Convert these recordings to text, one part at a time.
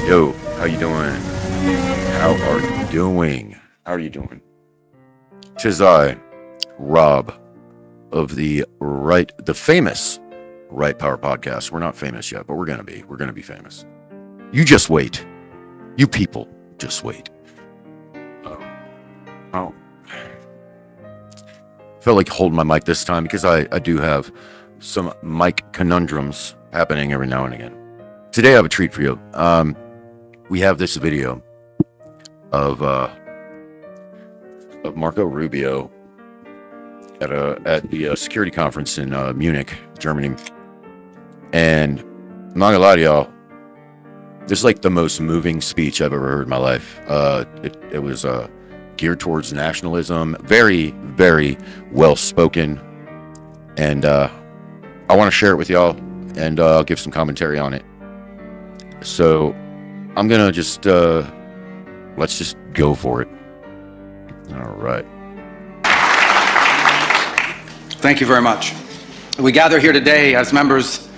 Yo, how you doing? How are you doing? How are you doing? 'Tis I, Rob, of the famous Right Power Podcast. We're not famous yet, but we're gonna be. We're gonna be famous. You just wait. You people, just wait. Oh. Felt like holding my mic this time because I do have some mic conundrums happening every now and again. Today I have a treat for you. We have this video of Marco Rubio at the security conference in Munich, Germany. And I'm not gonna lie to y'all, this is like the most moving speech I've ever heard in my life. It was geared towards nationalism, very, very well spoken, and I want to share it with y'all, and I'll give some commentary on it. So I'm gonna just let's just go for it. All right. Thank you very much. We gather here today as members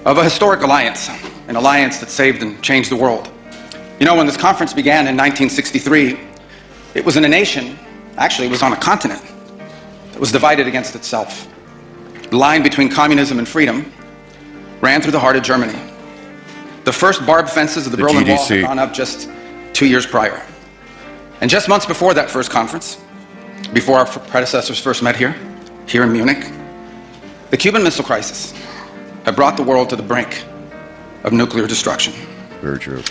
of a historic alliance, an alliance that saved and changed the world. You know, when this conference began in 1963, it was in a nation, actually it was on a continent, that was divided against itself. The line between communism and freedom ran through the heart of Germany. The first barbed fences of the Berlin Wall had gone up just 2 years prior. And just months before that first conference, before our predecessors first met here in Munich, the Cuban Missile Crisis had brought the world to the brink of nuclear destruction. Very true.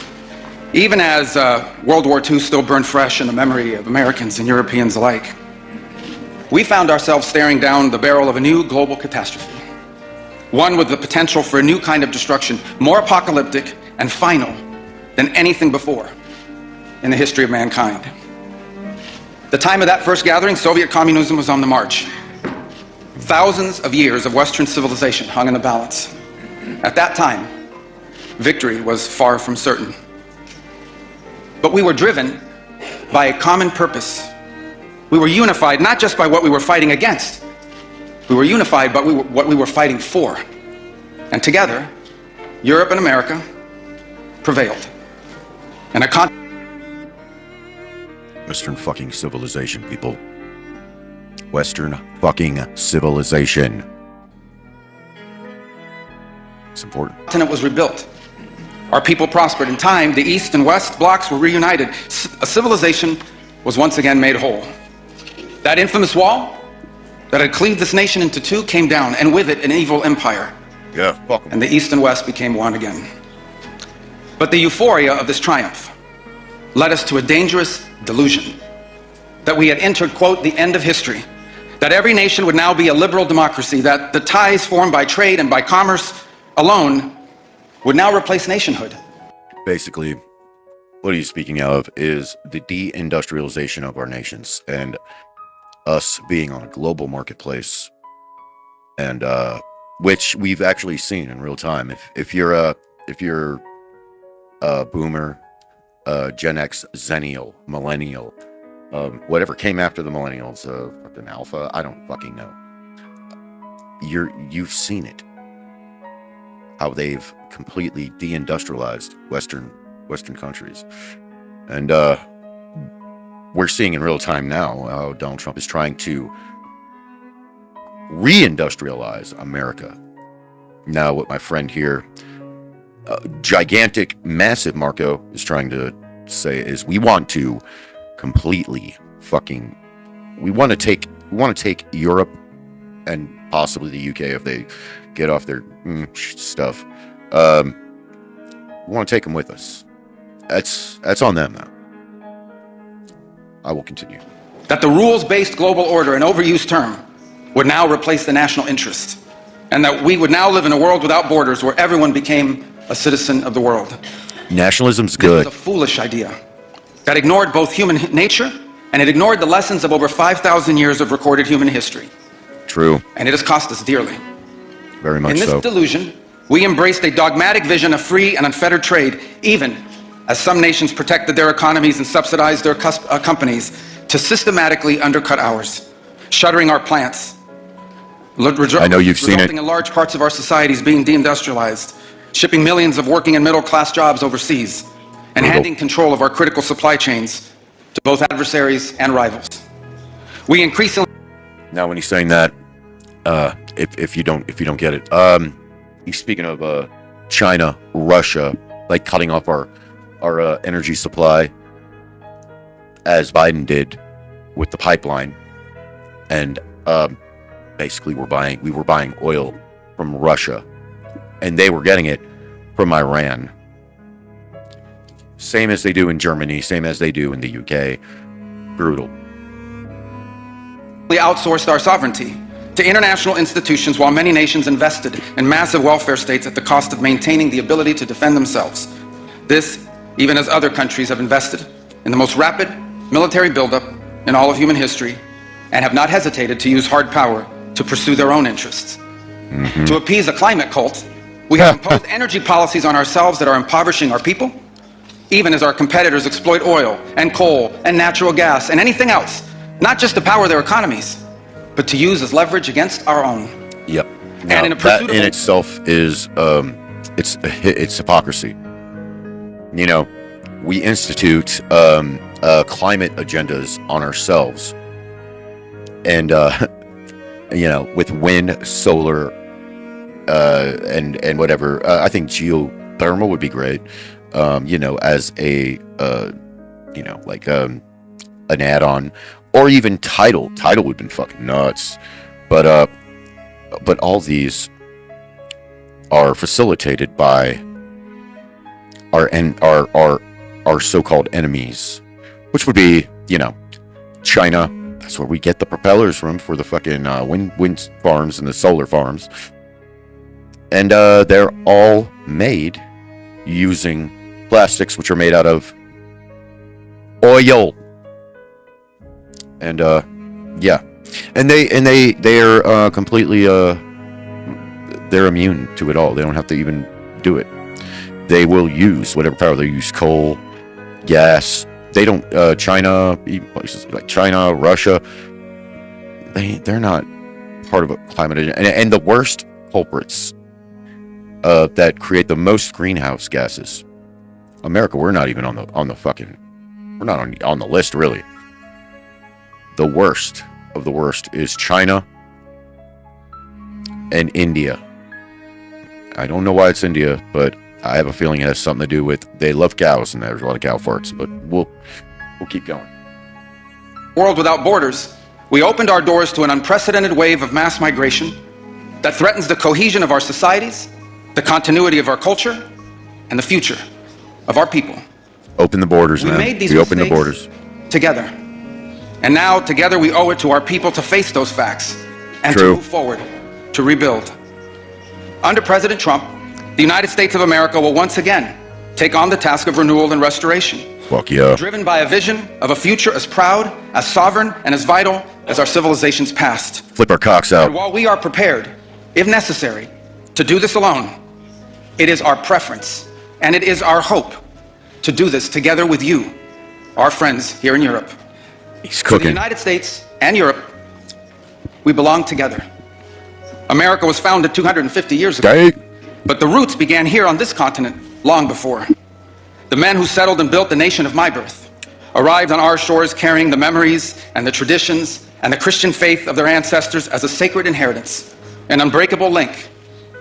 Even as World War II still burned fresh in the memory of Americans and Europeans alike, we found ourselves staring down the barrel of a new global catastrophe. One with the potential for a new kind of destruction, more apocalyptic and final than anything before in the history of mankind. The time of that first gathering, Soviet communism was on the march. Thousands of years of Western civilization hung in the balance. At that time, victory was far from certain. But we were driven by a common purpose. We were unified not just by what we were fighting against. We were unified by what we were fighting for. And together, Europe and America prevailed. And Western fucking civilization, people. Western fucking civilization. It's important. The continent was rebuilt. Our people prospered. In time, the East and West blocks were reunited. A civilization was once again made whole. That infamous wall that had cleaved this nation into two came down, and with it, an evil empire. Yeah, fuck 'em. And the East and West became one again. But the euphoria of this triumph led us to a dangerous delusion that we had entered, quote, the end of history, that every nation would now be a liberal democracy, that the ties formed by trade and by commerce alone would now replace nationhood. Basically, what he's speaking of is the deindustrialization of our nations and us being on a global marketplace, and which we've actually seen in real time. If you're a boomer, Gen X, Zennial, Millennial, whatever came after the Millennials, fucking Alpha, I don't fucking know. You've seen it. How they've completely deindustrialized Western countries. And we're seeing in real time now how Donald Trump is trying to reindustrialize America. Now what my friend here, gigantic, massive Marco, is trying to say is we want to completely fucking, we want to take Europe and possibly the UK if they get off their stuff. We want to take them with us. That's on them now. I will continue. That the rules-based global order, an overused term, would now replace the national interest, and that we would now live in a world without borders where everyone became a citizen of the world. Nationalism's good. This was a foolish idea that ignored both human nature and it ignored the lessons of over 5,000 years of recorded human history. True. And it has cost us dearly. Very much so. In this delusion, we embraced a dogmatic vision of free and unfettered trade, even as some nations protected their economies and subsidized their companies to systematically undercut ours, shuttering our plants. I know you've seen it. Resulting in large parts of our societies being deindustrialized, shipping millions of working and middle-class jobs overseas, and handing control of our critical supply chains to both adversaries and rivals. We increasingly... Now, when he's saying that, if you don't get it, he's speaking of China, Russia, like cutting off our energy supply, as Biden did with the pipeline, and basically we were buying oil from Russia, and they were getting it from Iran. Same as they do in Germany, same as they do in the UK. Brutal. We outsourced our sovereignty to international institutions while many nations invested in massive welfare states at the cost of maintaining the ability to defend themselves. This, even as other countries have invested in the most rapid military buildup in all of human history and have not hesitated to use hard power to pursue their own interests. To appease a climate cult, we have imposed energy policies on ourselves that are impoverishing our people, even as our competitors exploit oil and coal and natural gas and anything else, not just to power their economies, but to use as leverage against our own. Yep. And Now, in a that pursuit in of... itself is it's hypocrisy. You know, we institute climate agendas on ourselves, and you know, with wind, solar, and whatever. I think geothermal would be great. You know, as a you know, like an add-on, or even tidal. Tidal would have been fucking nuts, but all these are facilitated by our so-called enemies, which would be, you know, China. That's where we get the propellers from for the fucking wind farms and the solar farms, and they're all made using plastics which are made out of oil, and yeah, and they're completely they're immune to it all. They don't have to even do it. They will use whatever power they use: coal, gas. They don't. China, places like China, Russia. They're not part of a climate agenda. And the worst culprits that create the most greenhouse gases. America, we're not even on the fucking. We're not on the list, really. The worst of the worst is China and India. I don't know why it's India, but I have a feeling it has something to do with they love cows and there's a lot of cow farts. But we'll keep going. World without borders, we opened our doors to an unprecedented wave of mass migration that threatens the cohesion of our societies, the continuity of our culture, and the future of our people. Open the borders, man. We open the borders Together. And now, together, we owe it to our people to face those facts and to move forward, to rebuild. Under President Trump, the United States of America will once again take on the task of renewal and restoration. Fuck yeah. Driven by a vision of a future as proud, as sovereign, and as vital as our civilization's past. Flip our cocks out. And while we are prepared, if necessary, to do this alone, it is our preference and it is our hope to do this together with you, our friends here in Europe. He's cooking. For the United States and Europe, we belong together. America was founded 250 years ago, but the roots began here on this continent long before. The men who settled and built the nation of my birth arrived on our shores carrying the memories and the traditions and the Christian faith of their ancestors as a sacred inheritance, an unbreakable link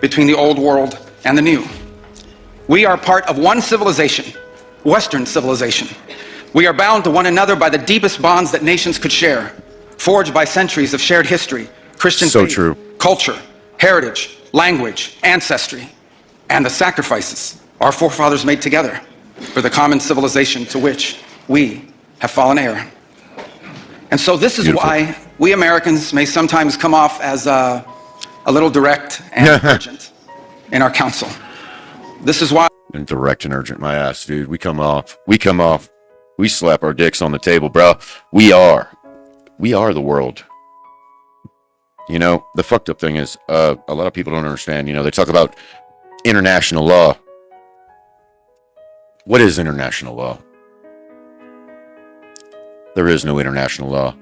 between the old world and the new. We are part of one civilization, Western civilization. We are bound to one another by the deepest bonds that nations could share, forged by centuries of shared history, Christian faith, culture, heritage, language, ancestry, and the sacrifices our forefathers made together for the common civilization to which we have fallen heir. And so this is why we Americans may sometimes come off as a little direct and urgent in our counsel. This is why... And direct and urgent, my ass, dude. We come off. We slap our dicks on the table, bro. We are the world. You know, the fucked up thing is, a lot of people don't understand, you know, they talk about international law. What is international law? There is no international law.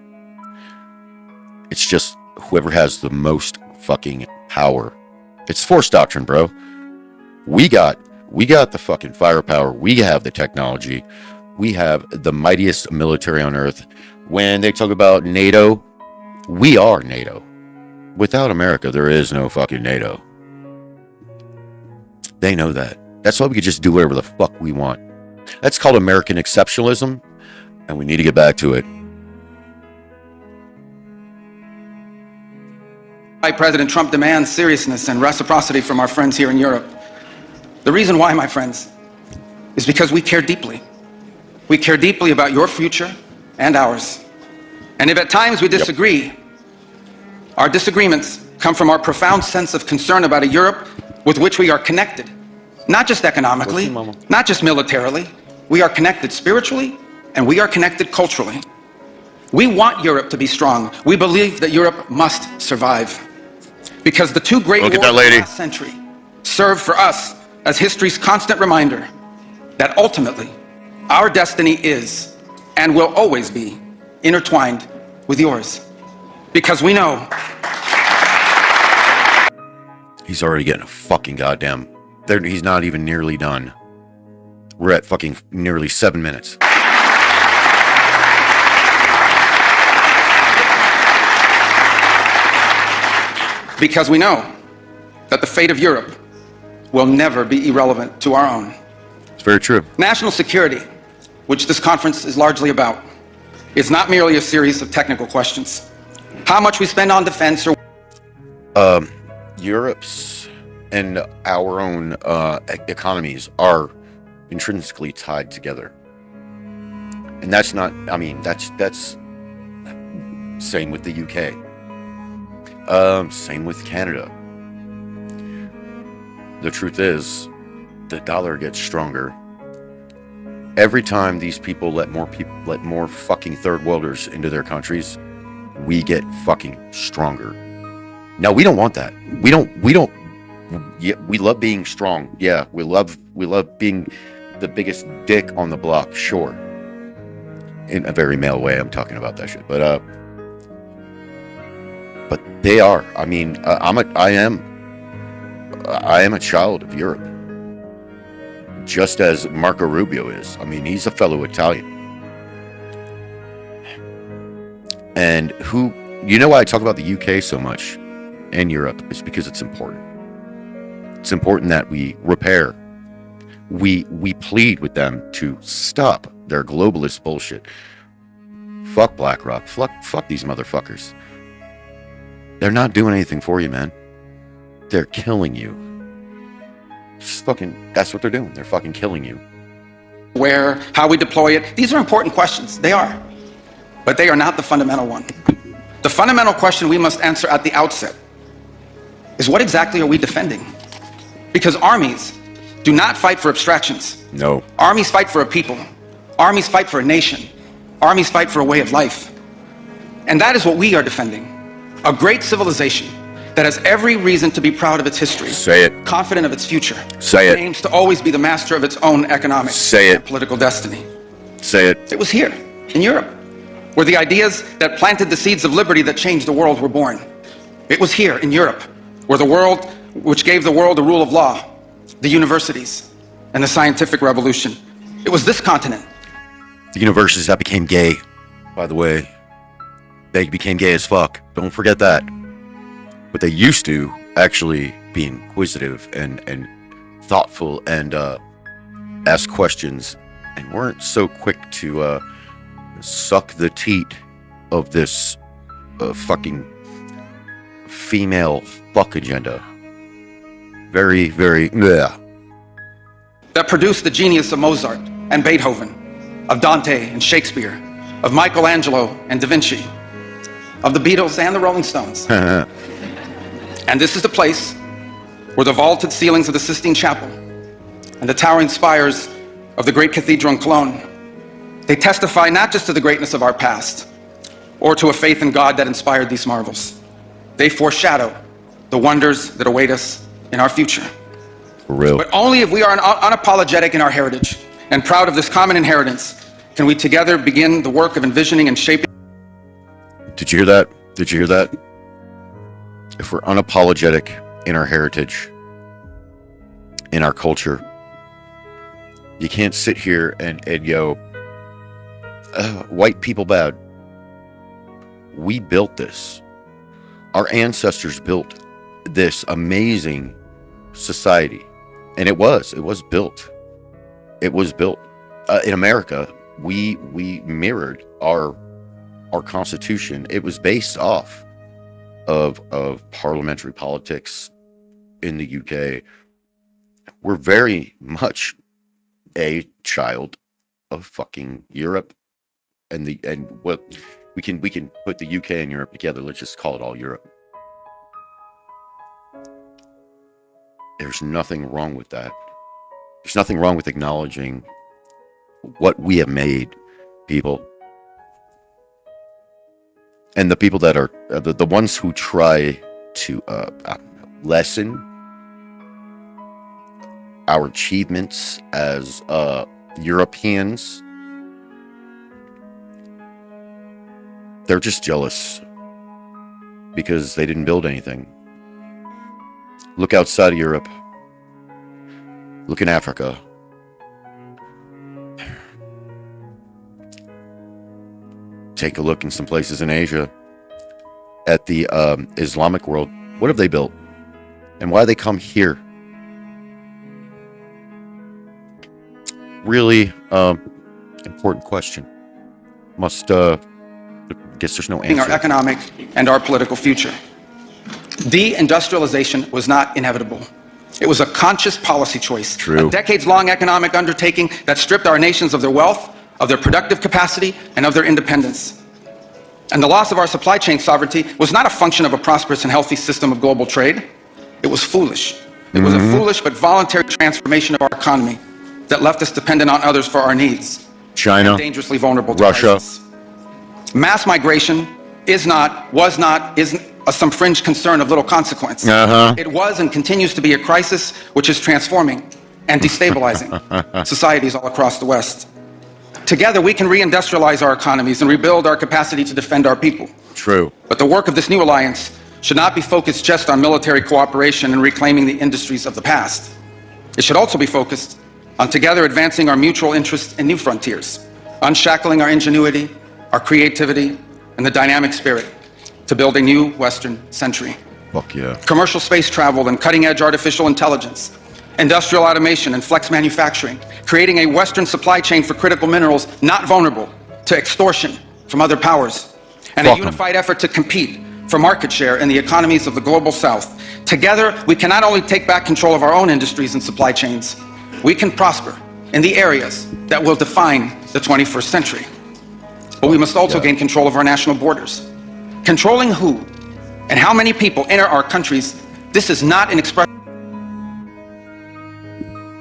It's just whoever has the most fucking power. It's force doctrine, bro. We got We got the fucking firepower. We have the technology. We have the mightiest military on earth. When they talk about NATO, we are NATO. Without America, there is no fucking NATO. They know that. That's why we could just do whatever the fuck we want. That's called American exceptionalism, and we need to get back to it. President Trump demands seriousness and reciprocity from our friends here in Europe. The reason why, my friends, is because we care deeply. We care deeply about your future and ours. And if at times we disagree, our disagreements come from our profound sense of concern about a Europe with which we are connected. Not just economically, not just militarily. We are connected spiritually, and we are connected culturally. We want Europe to be strong. We believe that Europe must survive. Because the two great wars of the last century serve for us as history's constant reminder that ultimately our destiny is and will always be intertwined with yours. Because we know. He's already getting a fucking goddamn. He's not even nearly done. We're at fucking nearly 7 minutes. Because we know that the fate of Europe will never be irrelevant to our own. It's very true. National security, which this conference is largely about, is not merely a series of technical questions. How much we spend on defense or... Europe's and our own economies are intrinsically tied together. And that's not, I mean, that's same with the UK. Same with Canada. The truth is, the dollar gets stronger. Every time these people let more fucking third worlders into their countries, we get fucking stronger. Now, we don't want that. We love being strong. Yeah, we love being the biggest dick on the block, sure. In a very male way, I'm talking about that shit. But they are. I mean, I am a child of Europe. Just as Marco Rubio is. I mean, he's a fellow Italian. And why I talk about the UK so much and Europe is because it's important. It's important that we repair. We plead with them to stop their globalist bullshit. Fuck BlackRock. Fuck these motherfuckers. They're not doing anything for you, man. They're killing you. That's what they're doing. They're fucking killing you. Where, how we deploy it, these are important questions. They are. But they are not the fundamental one. The fundamental question we must answer at the outset is, what exactly are we defending? Because armies do not fight for abstractions. No. Armies fight for a people. Armies fight for a nation. Armies fight for a way of life. And that is what we are defending. A great civilization that has every reason to be proud of its history. Say it. Confident of its future. Say it. And aims to always be the master of its own economic and political destiny. Say it. It was here, in Europe, where the ideas that planted the seeds of liberty that changed the world were born. It was here, in Europe, which gave the world a rule of law, the universities, and the scientific revolution. It was this continent. The universities that became gay, by the way. They became gay as fuck. Don't forget that. But they used to actually be inquisitive and thoughtful and ask questions and weren't so quick to suck the teat of this fucking female fuck agenda. Very, very, yeah. That produced the genius of Mozart and Beethoven, of Dante and Shakespeare, of Michelangelo and Da Vinci, of the Beatles and the Rolling Stones. And this is the place where the vaulted ceilings of the Sistine Chapel and the towering spires of the great cathedral in Cologne, they testify not just to the greatness of our past or to a faith in God that inspired these marvels. They foreshadow the wonders that await us in our future. For real. But only if we are unapologetic in our heritage and proud of this common inheritance can we together begin the work of envisioning and shaping. Did you hear that? Did you hear that? If we're unapologetic in our heritage, in our culture, You can't sit here and go, white people bad. We built this. Our ancestors built this amazing society. And it was built. It was built. In America, we mirrored our Constitution. It was based off of parliamentary politics in the UK. We're very much a child of fucking Europe, and what we can put the UK and Europe together. Let's just call it all Europe. There's nothing wrong with that. There's nothing wrong with acknowledging what we have made, people. And the people that are the ones who try to lessen our achievements as Europeans, they're just jealous because they didn't build anything. Look outside of Europe. Look in Africa. Take a look in some places in Asia at the Islamic world. What have they built? And why they come here? Really important question. Guess there's no answer. Our economic and our political future. Deindustrialization was not inevitable. It was a conscious policy choice. True. A decades-long economic undertaking that stripped our nations of their wealth, of their productive capacity, and of their independence. And the loss of our supply chain sovereignty was not a function of a prosperous and healthy system of global trade. It was foolish. It was a foolish but voluntary transformation of our economy that left us dependent on others for our needs. China, and dangerously vulnerable to Russia. crisis. Mass migration was not, isn't some fringe concern of little consequence. It was and continues to be a crisis which is transforming and destabilizing societies all across the West. Together, we can reindustrialize our economies and rebuild our capacity to defend our people. True. But the work of this new alliance should not be focused just on military cooperation and reclaiming the industries of the past. It should also be focused on together advancing our mutual interests in new frontiers, unshackling our ingenuity, our creativity, and the dynamic spirit to build a new Western century. Fuck yeah. Commercial space travel and cutting-edge artificial intelligence, industrial automation and flex manufacturing, creating a Western supply chain for critical minerals not vulnerable to extortion from other powers, and a unified effort to compete for market share in the economies of the global South. Together, we can not only take back control of our own industries and supply chains, we can prosper in the areas that will define the 21st century. But we must also gain control of our national borders. Controlling who and how many people enter our countries, this is not an expression.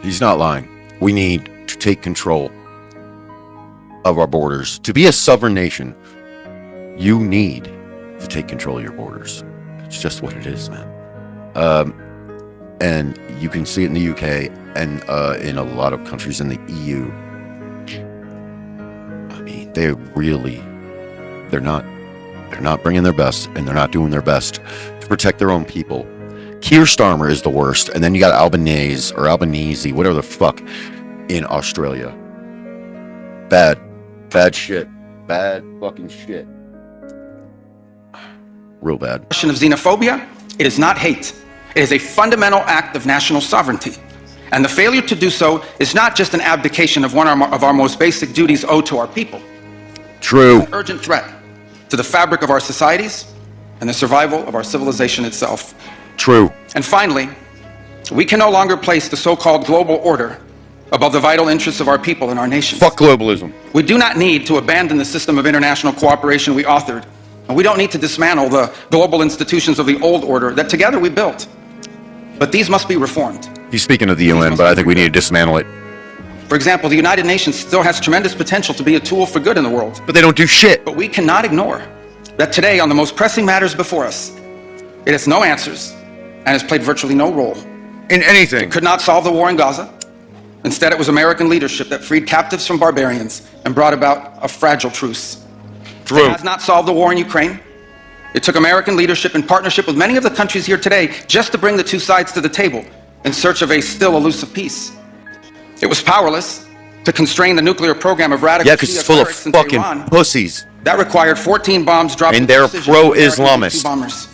He's not lying. We need to take control of our borders. To be a sovereign nation, you need to take control of your borders. It's just what it is, man. And you can see it in the UK and in a lot of countries in the EU. I mean, they're not bringing their best, and they're not doing their best to protect their own people. Keir Starmer is the worst, and then you got Albanese, whatever the fuck, in Australia. Bad shit. Bad fucking shit. Real bad. Question of xenophobia, it is not hate. It is a fundamental act of national sovereignty. And the failure to do so is not just an abdication of one of our most basic duties owed to our people. True. It's an urgent threat to the fabric of our societies and the survival of our civilization itself. True. And finally, we can no longer place the so-called global order above the vital interests of our people and our nations. Fuck globalism. We do not need to abandon the system of international cooperation we authored, and we don't need to dismantle the global institutions of the old order that together we built. But these must be reformed. He's speaking of the UN, but I think we need to dismantle it. For example, the United Nations still has tremendous potential to be a tool for good in the world. But they don't do shit. But we cannot ignore that today, on the most pressing matters before us, it has no answers and has played virtually no role In anything. It could not solve the war in Gaza. Instead, it was American leadership that freed captives from barbarians and brought about a fragile truce. True. It has not solved the war in Ukraine. It took American leadership in partnership with many of the countries here today just to bring the two sides to the table in search of a still elusive peace. It was powerless to constrain the nuclear program of radical Yeah, because it's full of Shia clerics fucking in Tehran, pussies. that required 14 bombs dropped. And they're with precision from American pro-Islamist. B-2 bombers.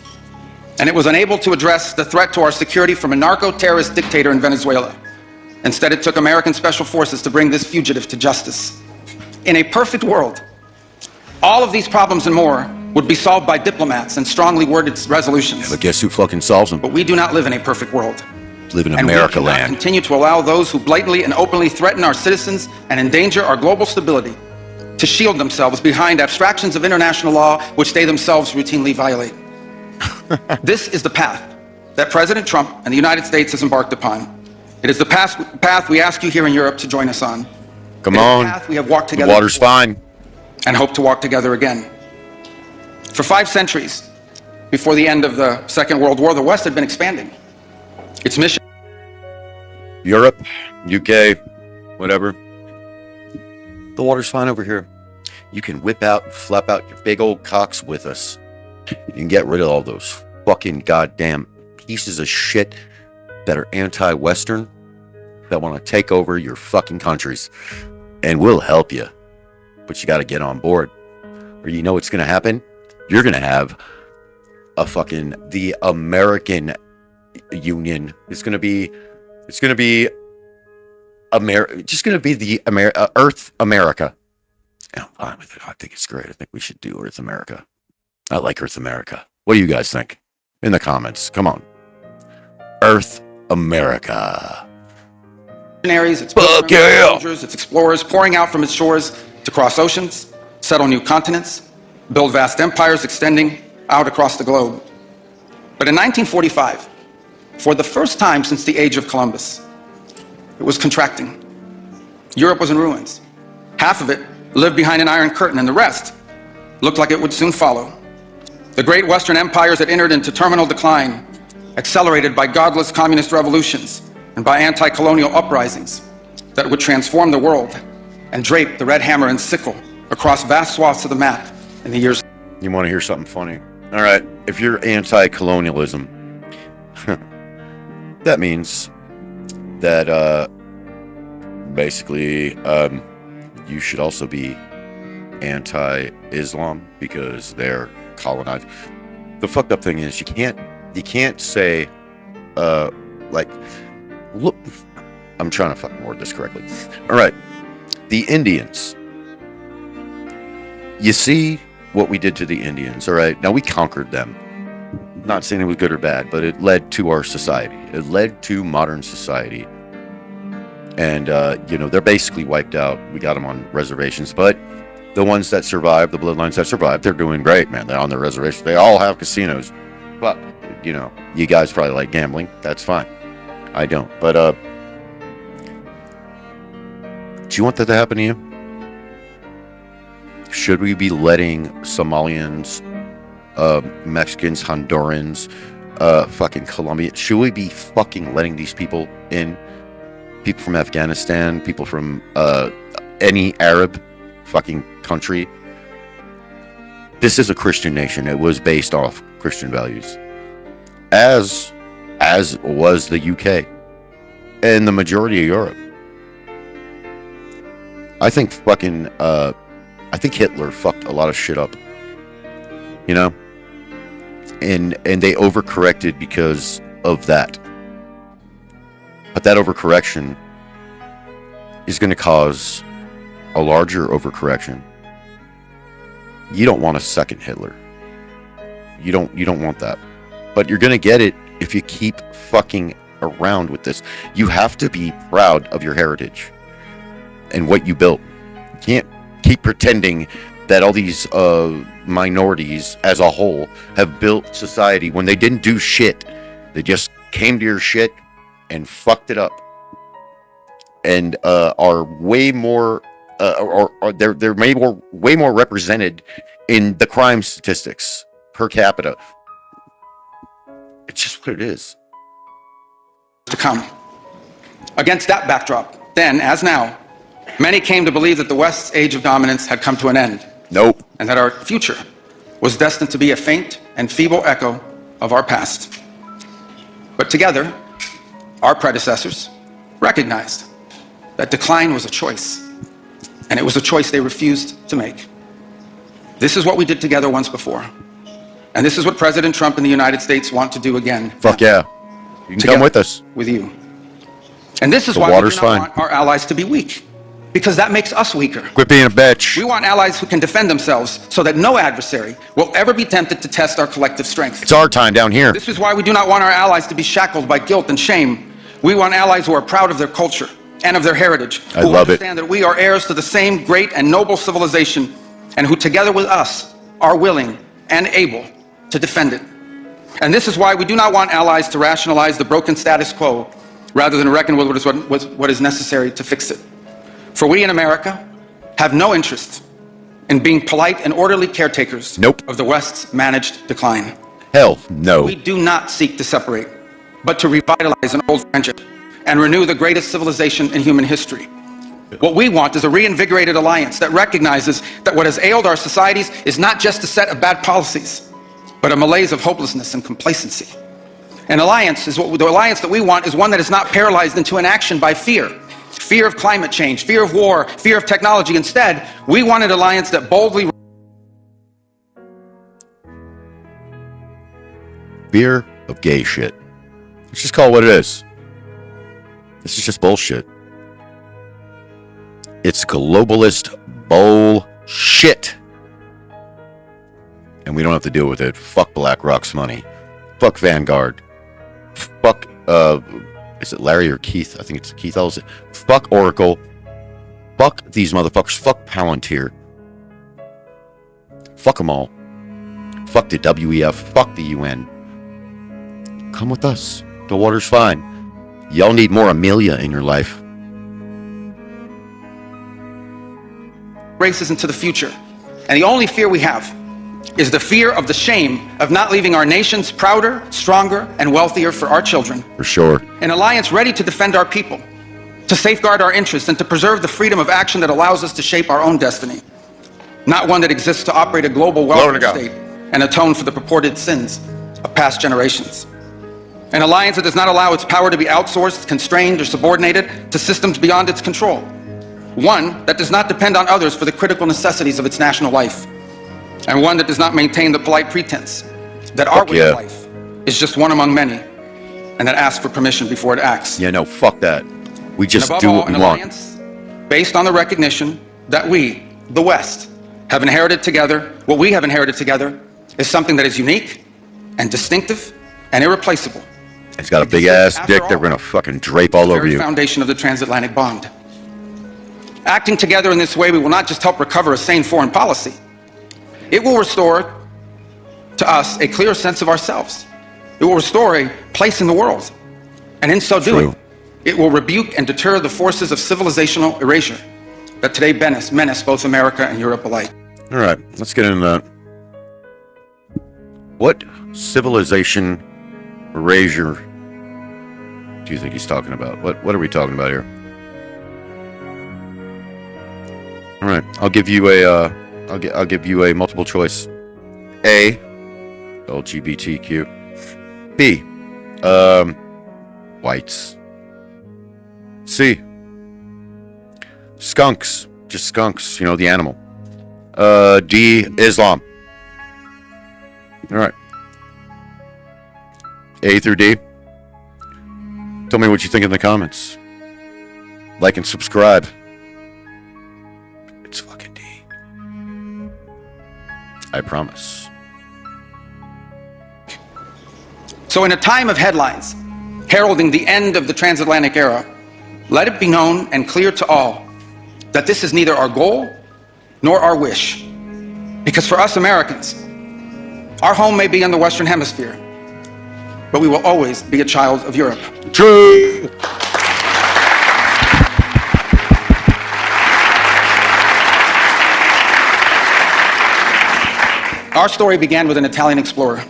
And it was unable to address the threat to our security from a narco-terrorist dictator in Venezuela. Instead, it took American special forces to bring this fugitive to justice. In a perfect world, all of these problems and more would be solved by diplomats and strongly worded resolutions. But guess who fucking solves them? But we do not live in a perfect world. Live in And America we cannot land. continue to allow those who blatantly and openly threaten our citizens and endanger our global stability to shield themselves behind abstractions of international law which they themselves routinely violate. This is the path that President Trump and the United States has embarked upon. It is the path we ask you here in Europe to join us on. Come It is on. the path we have walked The together water's fine. and hope to walk together again. For 5 centuries before the end of the Second World War, the West had been expanding. Its mission. Europe, UK, whatever. The water's fine over here. You can whip out and flap out your big old cocks with us. You can get rid of all those fucking goddamn pieces of shit that are anti-Western, that want to take over your fucking countries. And we'll help you. But you got to get on board. Or you know what's going to happen? You're going to have a fucking, the American Union. It's going to be just going to be the Earth America. And I'm fine with it. I think it's great. I think we should do Earth America. I like Earth America. What do you guys think? In the comments. Come on. Earth America. Its Fuck yeah. soldiers, its explorers pouring out from its shores to cross oceans, settle new continents, build vast empires extending out across the globe. But in 1945, for the first time since the age of Columbus, it was contracting. Europe was in ruins. Half of it lived behind an iron curtain, and the rest looked like it would soon follow. The great Western empires had entered into terminal decline, accelerated by godless communist revolutions and by anti-colonial uprisings that would transform the world and drape the red hammer and sickle across vast swaths of the map in the years. You want to hear something funny? All right. If you're anti-colonialism, that means that basically you should also be anti-Islam because they're colonized. The fucked up thing is you can't say like, look, I'm trying to fucking word this correctly. All right, the Indians. You see what we did to the Indians. All right, now we conquered them. Not saying it was good or bad, but it led to our society. It led to modern society. And, they're basically wiped out. We got them on reservations. But the ones that survived, the bloodlines that survived, they're doing great, man. They're on their reservation. They all have casinos. But, you guys probably like gambling. That's fine. I don't. But, do you want that to happen to you? Should we be letting Somalians, Mexicans, Hondurans, fucking Colombians, should we be fucking letting these people in? People from Afghanistan, people from any Arab fucking country. This is a Christian nation. It was based off Christian values, as was the UK and the majority of Europe. I think Hitler fucked a lot of shit up, and they overcorrected because of that. But that overcorrection is going to cause a larger overcorrection. You don't want a second Hitler. You don't want that. But you're going to get it if you keep fucking around with this. You have to be proud of your heritage and what you built. You can't keep pretending that all these minorities as a whole have built society when they didn't do shit. They just came to your shit and fucked it up, and are way more, they're way more represented in the crime statistics per capita. It's just what it is. To come. Against that backdrop, then as now, many came to believe that the West's age of dominance had come to an end. Nope. And that our future was destined to be a faint and feeble echo of our past. But together, our predecessors recognized that decline was a choice, and it was a choice they refused to make. This is what we did together once before, and this is what President Trump and the United States want to do again. Fuck yeah. You can come with us. With you. And this is The why we water's do not fine. want our allies to be weak, because that makes us weaker. Quit being a bitch. We want allies who can defend themselves so that no adversary will ever be tempted to test our collective strength. It's our time down here. This is why we do not want our allies to be shackled by guilt and shame. We want allies who are proud of their culture and of their heritage, I who love it. understand that we are heirs to the same great and noble civilization, and who together with us are willing and able to defend it. And this is why we do not want allies to rationalize the broken status quo rather than reckon with what is necessary to fix it. For we in America have no interest in being polite and orderly caretakers Nope. of the West's managed decline. Hell no. We do not seek to separate, but to revitalize an old friendship and renew the greatest civilization in human history. What we want is a reinvigorated alliance that recognizes that what has ailed our societies is not just a set of bad policies, but a malaise of hopelessness and complacency. An alliance is the alliance that we want is one that is not paralyzed into inaction by fear. Fear of climate change, fear of war, fear of technology. Instead, we want an alliance that boldly... Fear of gay shit. Let's just call it what it is. This is just bullshit. It's globalist bullshit. And we don't have to deal with it. Fuck BlackRock's money. Fuck Vanguard. Fuck, is it Larry or Keith? I think it's Keith Ellison. Fuck Oracle. Fuck these motherfuckers. Fuck Palantir. Fuck them all. Fuck the WEF. Fuck the UN. Come with us. The water's fine. Y'all need more Amelia in your life. Races into the future. And the only fear we have is the fear of the shame of not leaving our nations prouder, stronger, and wealthier for our children. For sure. An alliance ready to defend our people, to safeguard our interests, and to preserve the freedom of action that allows us to shape our own destiny. Not one that exists to operate a global welfare state and atone for the purported sins of past generations. An alliance that does not allow its power to be outsourced, constrained, or subordinated to systems beyond its control. One that does not depend on others for the critical necessities of its national life. And one that does not maintain the polite pretense that our way of life is just one among many, and that asks for permission before it acts. Yeah, no, fuck that. We just do what we want. Based on the recognition that we, the West, have inherited together, what we have inherited together is something that is unique and distinctive and irreplaceable. It's got a big ass dick that we're gonna fucking drape all over you. The foundation of the transatlantic bond. Acting together in this way, we will not just help recover a sane foreign policy. It will restore to us a clear sense of ourselves. It will restore a place in the world. And in so doing, it will rebuke and deter the forces of civilizational erasure that today menace both America and Europe alike. All right, let's get into that. What civilization erasure do you think he's talking about? What are we talking about here? All right, I'll give you a I'll give you a multiple choice. A, LGBTQ. B, whites. C, skunks. Just skunks, you know, the animal. D, Islam. All right. A through D. Tell me what you think in the comments. Like and subscribe. It's fucking D. I promise. So in a time of headlines heralding the end of the transatlantic era, let it be known and clear to all that this is neither our goal nor our wish. Because for us Americans, our home may be in the Western Hemisphere, but we will always be a child of Europe. True. Our story began with an Italian explorer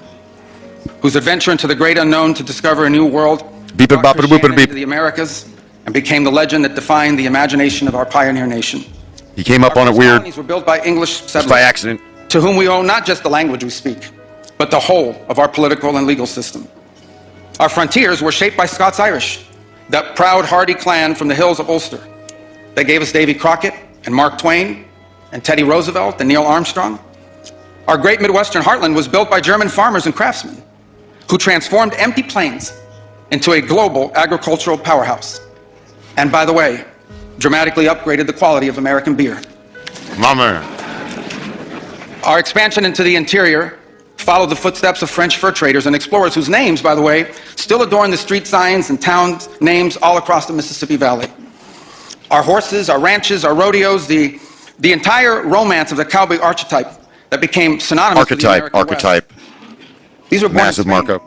whose adventure into the great unknown to discover a new world brought Christianity to the Americas and became the legend that defined the imagination of our pioneer nation. He came up on it weird. Colonies were built by English settlers, by accident, to whom we owe not just the language we speak, but the whole of our political and legal system. Our frontiers were shaped by Scots-Irish, that proud, hardy clan from the hills of Ulster, They gave us Davy Crockett and Mark Twain and Teddy Roosevelt and Neil Armstrong. Our great Midwestern heartland was built by German farmers and craftsmen who transformed empty plains into a global agricultural powerhouse. And by the way, dramatically upgraded the quality of American beer. Mama. Our expansion into the interior followed the footsteps of French fur traders and explorers whose names, by the way, still adorn the street signs and town names all across the Mississippi Valley. Our horses, our ranches, our rodeos, the entire romance of the cowboy archetype that became synonymous with the American archetype. West. These were born Massive in Spain. markup.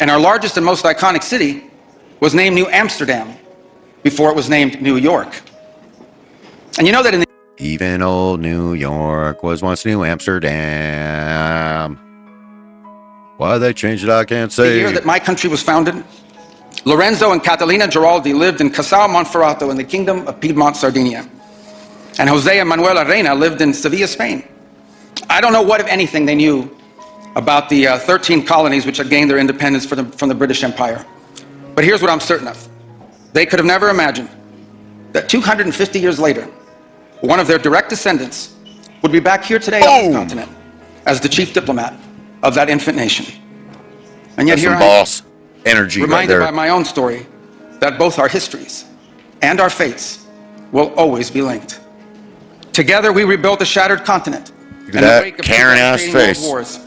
And our largest and most iconic city was named New Amsterdam before it was named New York. And you know that in the Even old New York was once New Amsterdam. Why they changed it, I can't say. year that my country was founded, Lorenzo and Catalina Giraldi lived in Casal Monferrato in the Kingdom of Piedmont, Sardinia. And Jose and Manuela Reina lived in Sevilla, Spain. I don't know what, if anything, they knew about the 13 colonies which had gained their independence from the British Empire. But here's what I'm certain of. They could have never imagined that 250 years later, one of their direct descendants would be back here today on this continent as the chief diplomat of that infant nation. And yet That's here some I am, boss energy right reminded there. by my own story that both our histories and our fates will always be linked. Together we rebuilt a shattered continent. Look at that Karen-ass face. Wars.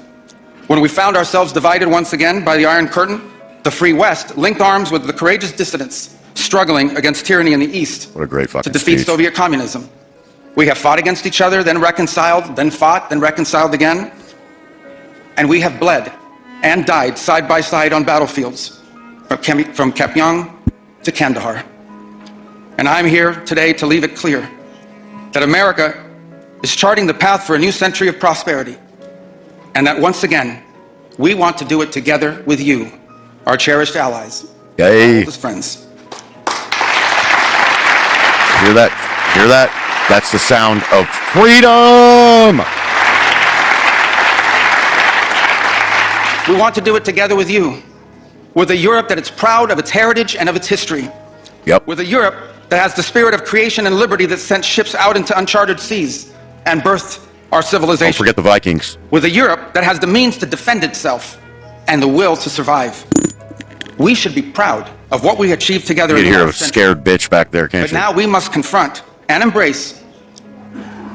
When we found ourselves divided once again by the Iron Curtain, the Free West linked arms with the courageous dissidents struggling against tyranny in the East What a great fucking to defeat speech. Soviet communism. We have fought against each other, then reconciled, then fought, then reconciled again. And we have bled and died side by side on battlefields from Kapyong to Kandahar. And I'm here today to leave it clear that America is charting the path for a new century of prosperity. And that once again, we want to do it together with you, our cherished allies, Yay. our oldest friends. Hear that? Hear that? That's the sound of freedom! We want to do it together with you, with a Europe that is proud of its heritage and of its history, Yep. with a Europe that has the spirit of creation and liberty that sent ships out into uncharted seas and birthed our Don't civilization, forget the Vikings. with a Europe that has the means to defend itself and the will to survive. We should be proud of what we achieved together You in can the hear a last century. scared bitch back there, can't But you? now we must confront and embrace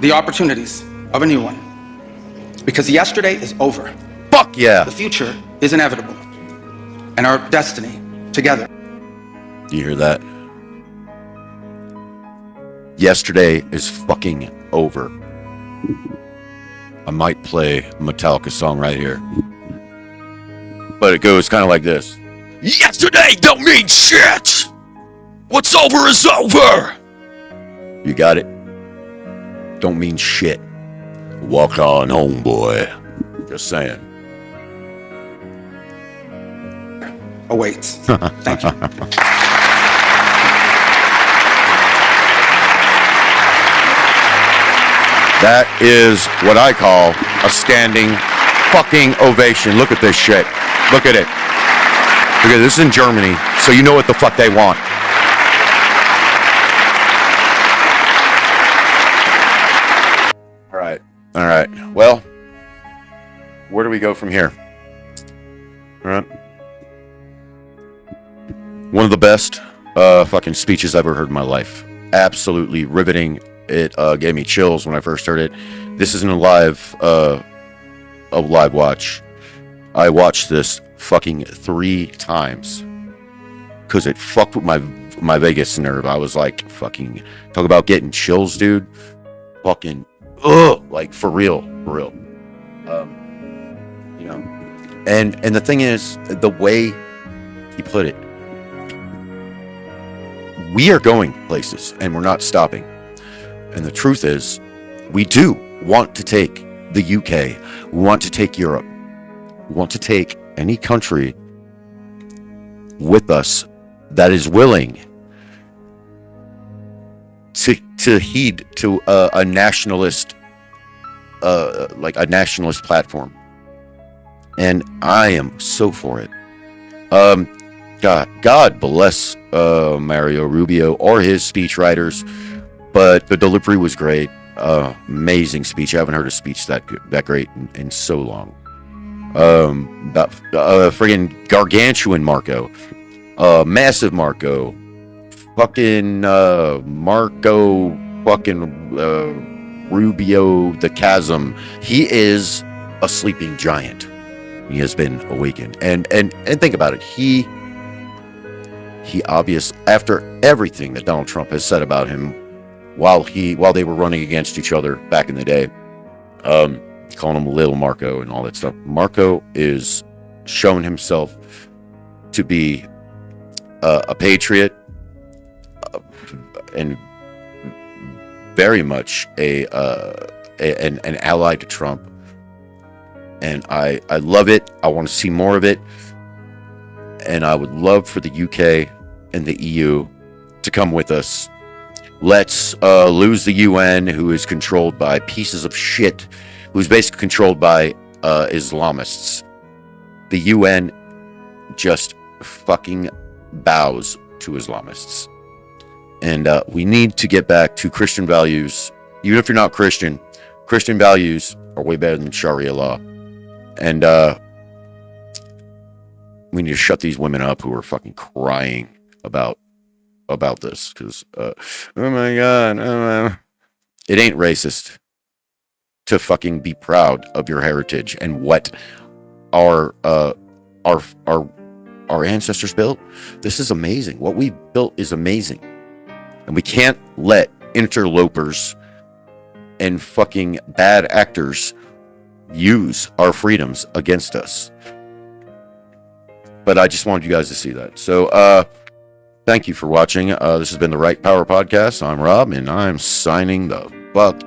the opportunities of a new one. Because yesterday is over. Fuck yeah! The future is inevitable. And our destiny together. You hear that? Yesterday is fucking over. I might play a Metallica song right here. But it goes kind of like this. Yesterday don't mean shit! What's over is over! You got it? Don't mean shit. Walk on home, boy. Just saying. Awaits. Thank you. That is what I call a standing fucking ovation. Look at this shit. Look at it. Look at this. This is in Germany, so you know what the fuck they want. All right. Well, where do we go from here? All right. One of the best fucking speeches I've ever heard in my life. Absolutely riveting. It gave me chills when I first heard it. This isn't a live watch. I watched this fucking 3 times because it fucked with my vagus nerve. I was like, fucking talk about getting chills, dude. Fucking like for real. You know, and the thing is, the way he put it, we are going places and we're not stopping. And the truth is, we do want to take the UK. We want to take Europe. We want to take any country with us that is willing to heed to a nationalist, like a nationalist platform. And I am so for it. God bless Mario Rubio or his speechwriters, but the delivery was great. Amazing speech. I haven't heard a speech that great in so long. Friggin' gargantuan Marco, massive Marco, fucking Marco, fucking Rubio the Chasm. He is a sleeping giant. He has been awakened, and think about it. He obvious after everything that Donald Trump has said about him while they were running against each other back in the day, calling him Little Marco and all that stuff. Marco is shown himself to be a patriot and very much an ally to Trump. And I love it. I want to see more of it. And I would love for the UK and the EU to come with us. Let's lose the UN, who is controlled by pieces of shit, who's basically controlled by Islamists. The UN just fucking bows to Islamists. And we need to get back to Christian values. Even if you're not Christian values are way better than Sharia law. And we need to shut these women up who are fucking crying about this, because oh my god, it ain't racist to fucking be proud of your heritage and what our ancestors built. This is amazing. What we built is amazing, and we can't let interlopers and fucking bad actors use our freedoms against us. But I just wanted you guys to see that. So thank you for watching. This has been the Right Power Podcast. I'm Rob, and I'm signing the fuck